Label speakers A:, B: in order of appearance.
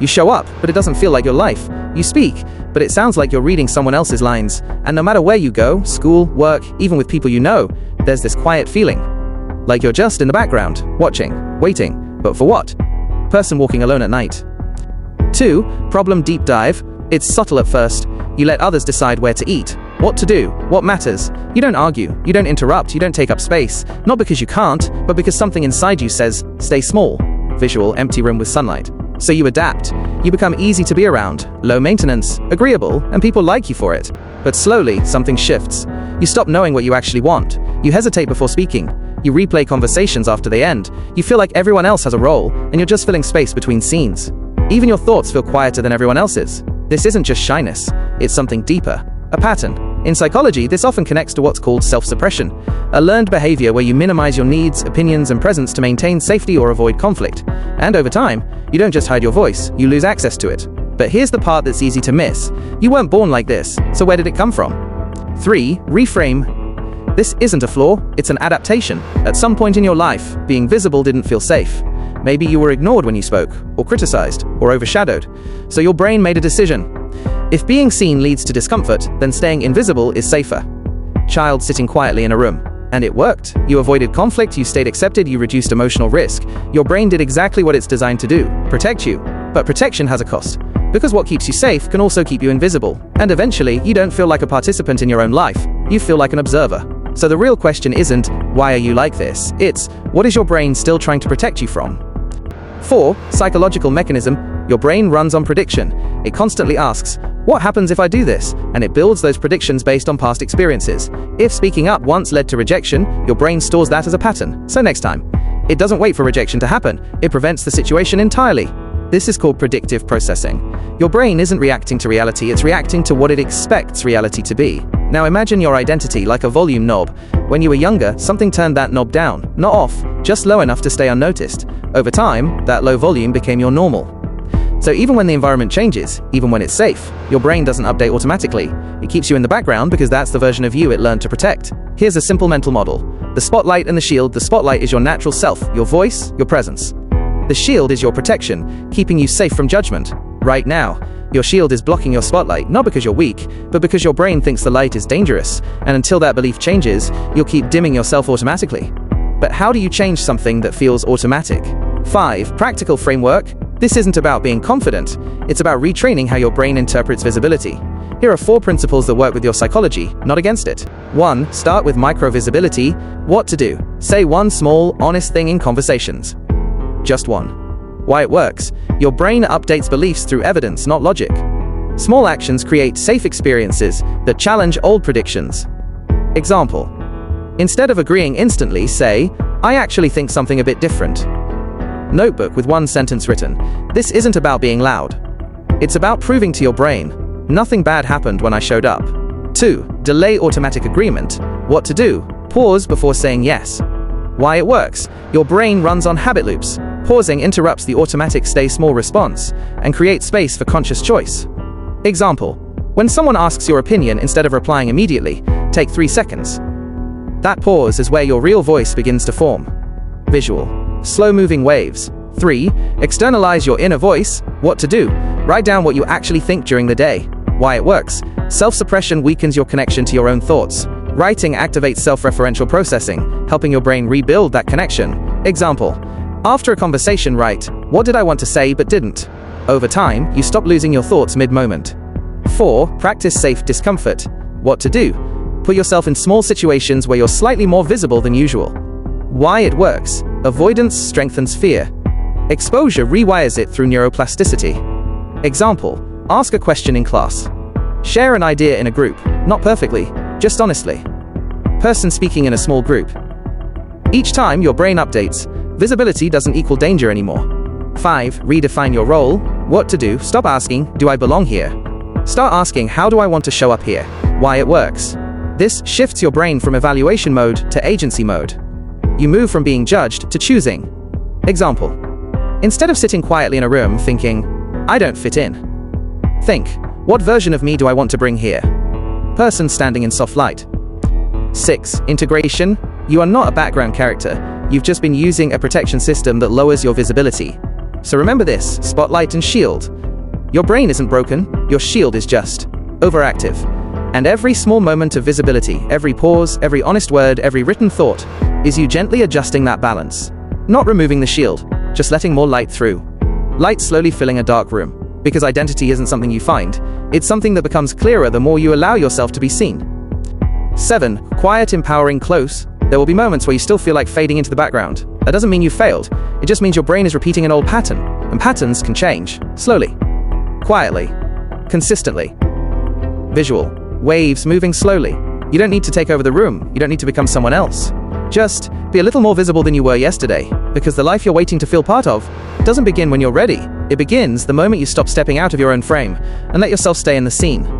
A: You show up, but it doesn't feel like your life. You speak, but it sounds like you're reading someone else's lines. And no matter where you go, school, work, even with people you know, there's this quiet feeling. Like you're just in the background, watching, waiting, but for what? Person walking alone at night. 2. Problem deep dive. It's subtle at first. You let others decide where to eat, what to do, what matters. You don't argue, you don't interrupt, you don't take up space. Not because you can't, but because something inside you says, stay small. Visual, empty room with sunlight. So you adapt. You become easy to be around, low maintenance, agreeable, and people like you for it. But slowly, something shifts. You stop knowing what you actually want. You hesitate before speaking. You replay conversations after they end. You feel like everyone else has a role, and you're just filling space between scenes. Even your thoughts feel quieter than everyone else's. This isn't just shyness, it's something deeper, a pattern. In psychology, this often connects to what's called self-suppression, a learned behavior where you minimize your needs, opinions, and presence to maintain safety or avoid conflict. And over time, you don't just hide your voice, you lose access to it. But here's the part that's easy to miss. You weren't born like this, so where did it come from? 3. Reframe. This isn't a flaw, it's an adaptation. At some point in your life, being visible didn't feel safe. Maybe you were ignored when you spoke, or criticized, or overshadowed. So your brain made a decision. If being seen leads to discomfort, then staying invisible is safer. Child sitting quietly in a room. And it worked. You avoided conflict, you stayed accepted, you reduced emotional risk. Your brain did exactly what it's designed to do, protect you. But protection has a cost. Because what keeps you safe can also keep you invisible. And eventually, you don't feel like a participant in your own life. You feel like an observer. So the real question isn't, why are you like this? It's, what is your brain still trying to protect you from? 4. Psychological mechanism. Your brain runs on prediction. It constantly asks, what happens if I do this? And it builds those predictions based on past experiences. If speaking up once led to rejection, your brain stores that as a pattern. So next time, it doesn't wait for rejection to happen. It prevents the situation entirely. This is called predictive processing. Your brain isn't reacting to reality, it's reacting to what it expects reality to be. Now imagine your identity like a volume knob. When you were younger, something turned that knob down, not off, just low enough to stay unnoticed. Over time, that low volume became your normal. So even when the environment changes, even when it's safe, your brain doesn't update automatically. It keeps you in the background because that's the version of you it learned to protect. Here's a simple mental model. The spotlight and the shield. The spotlight is your natural self, your voice, your presence. The shield is your protection, keeping you safe from judgment. Right now, your shield is blocking your spotlight, not because you're weak, but because your brain thinks the light is dangerous. And until that belief changes, you'll keep dimming yourself automatically. But how do you change something that feels automatic? 5. Practical framework. This isn't about being confident, it's about retraining how your brain interprets visibility. Here are 4 principles that work with your psychology, not against it. 1. Start with micro-visibility. What to do? Say one small, honest thing in conversations. Just one. Why it works. Your brain updates beliefs through evidence, not logic. Small actions create safe experiences that challenge old predictions. Example. Instead of agreeing instantly, say, I actually think something a bit different. Notebook with one sentence written. This isn't about being loud. It's about proving to your brain, nothing bad happened when I showed up. 2. Delay automatic agreement. What to do? Pause before saying yes. Why it works. Your brain runs on habit loops. Pausing interrupts the automatic stay small response and creates space for conscious choice. Example. When someone asks your opinion instead of replying immediately, take 3 seconds. That pause is where your real voice begins to form. Visual. Slow-moving waves. 3. Externalize your inner voice. What to do? Write down what you actually think during the day. Why it works. Self-suppression weakens your connection to your own thoughts. Writing activates self-referential processing, helping your brain rebuild that connection. Example. After a conversation, write, what did I want to say but didn't? Over time, you stop losing your thoughts mid-moment. 4. Practice safe discomfort. What to do? Put yourself in small situations where you're slightly more visible than usual. Why it works. Avoidance strengthens fear. Exposure rewires it through neuroplasticity. Example. Ask a question in class. Share an idea in a group, not perfectly, just honestly. Person speaking in a small group. Each time your brain updates, visibility doesn't equal danger anymore. 5. Redefine your role. What to do? Stop asking, do I belong here? Start asking, how do I want to show up here? Why it works. This shifts your brain from evaluation mode to agency mode. You move from being judged to choosing. Example. Instead of sitting quietly in a room thinking, I don't fit in, think, what version of me do I want to bring here? Person standing in soft light. 6. Integration. You are not a background character. You've just been using a protection system that lowers your visibility. So remember this, spotlight and shield. Your brain isn't broken, your shield is just overactive. And every small moment of visibility, every pause, every honest word, every written thought, is you gently adjusting that balance. Not removing the shield, just letting more light through. Light slowly filling a dark room. Because identity isn't something you find, it's something that becomes clearer the more you allow yourself to be seen. 7. Quiet, empowering, close. There will be moments where you still feel like fading into the background. That doesn't mean you failed, it just means your brain is repeating an old pattern, and patterns can change, slowly, quietly, consistently. Visual, waves moving slowly. You don't need to take over the room, you don't need to become someone else. Just be a little more visible than you were yesterday, because the life you're waiting to feel part of doesn't begin when you're ready. It begins the moment you stop stepping out of your own frame and let yourself stay in the scene.